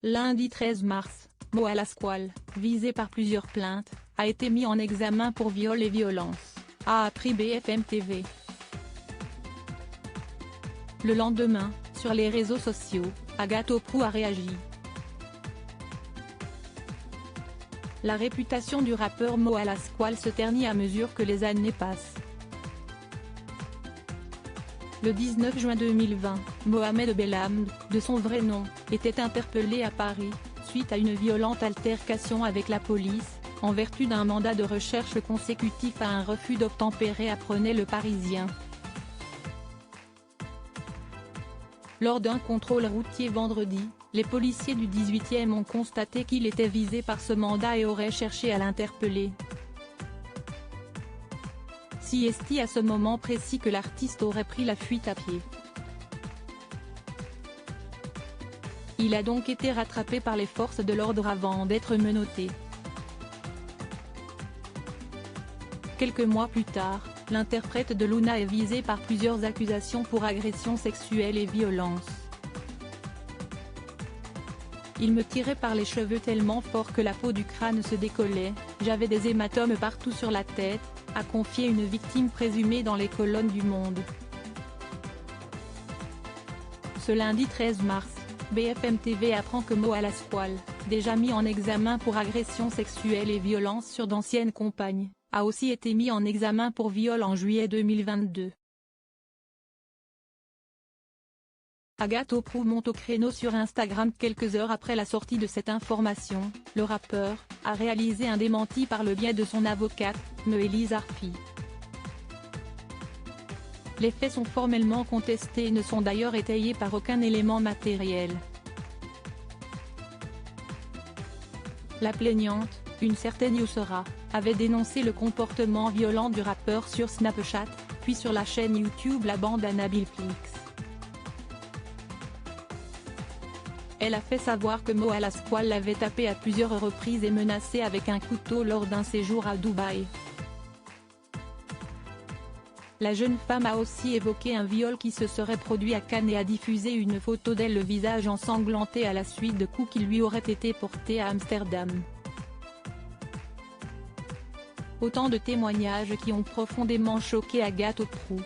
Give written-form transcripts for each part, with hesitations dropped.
Lundi 13 mars, Mo Alasquale, visé par plusieurs plaintes, a été mis en examen pour viol et violence, a appris BFM TV. Le lendemain, sur les réseaux sociaux, Agathe Oprou a réagi. La réputation du rappeur Mo Alasquale se ternit à mesure que les années passent. Le 19 juin 2020, Mohamed Belhamd, de son vrai nom, était interpellé à Paris, suite à une violente altercation avec la police, en vertu d'un mandat de recherche consécutif à un refus d'obtempérer, apprenait Le Parisien. Lors d'un contrôle routier vendredi, les policiers du 18e ont constaté qu'il était visé par ce mandat et auraient cherché à l'interpeller. Si est à ce moment précis que l'artiste aurait pris la fuite à pied. Il a donc été rattrapé par les forces de l'ordre avant d'être menotté. Quelques mois plus tard, l'interprète de Luna est visé par plusieurs accusations pour agression sexuelle et violence. Il me tirait par les cheveux tellement fort que la peau du crâne se décollait, j'avais des hématomes partout sur la tête, a confié une victime présumée dans les colonnes du Monde. Ce lundi 13 mars, BFM TV apprend que Mo Alasquale, déjà mis en examen pour agression sexuelle et violence sur d'anciennes compagnes, a aussi été mis en examen pour viol en juillet 2022. Agathe Oprou monte au créneau sur Instagram quelques heures après la sortie de cette information. Le rappeur a réalisé un démenti par le biais de son avocate, Maëlys Arfi. Les faits sont formellement contestés et ne sont d'ailleurs étayés par aucun élément matériel. La plaignante, une certaine Youssra, avait dénoncé le comportement violent du rappeur sur Snapchat, puis sur la chaîne YouTube La Bande à Nabil Fix. Elle a fait savoir que Mo Alasquale l'avait tapé à plusieurs reprises et menacé avec un couteau lors d'un séjour à Dubaï. La jeune femme a aussi évoqué un viol qui se serait produit à Cannes et a diffusé une photo d'elle le visage ensanglanté à la suite de coups qui lui auraient été portés à Amsterdam. Autant de témoignages qui ont profondément choqué Agathe Oprou.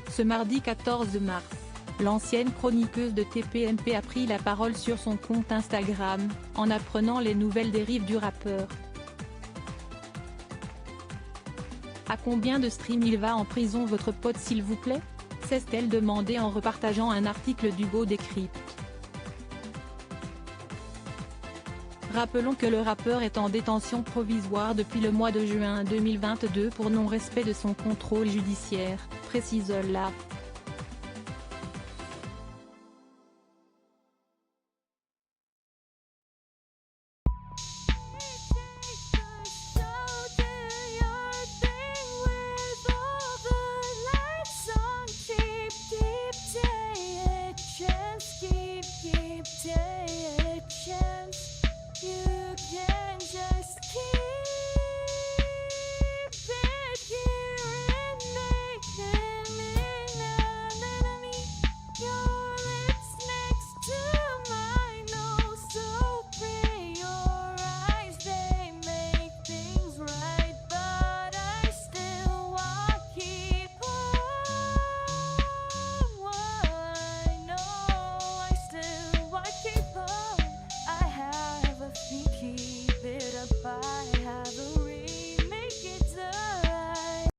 Ce mardi 14 mars. L'ancienne chroniqueuse de TPMP a pris la parole sur son compte Instagram, en apprenant les nouvelles dérives du rappeur. À combien de streams il va en prison votre pote s'il vous plaît? S'est-elle demandé en repartageant un article d'Hugo Décrypte. Rappelons que le rappeur est en détention provisoire depuis le mois de juin 2022 pour non-respect de son contrôle judiciaire, précise l'AFP.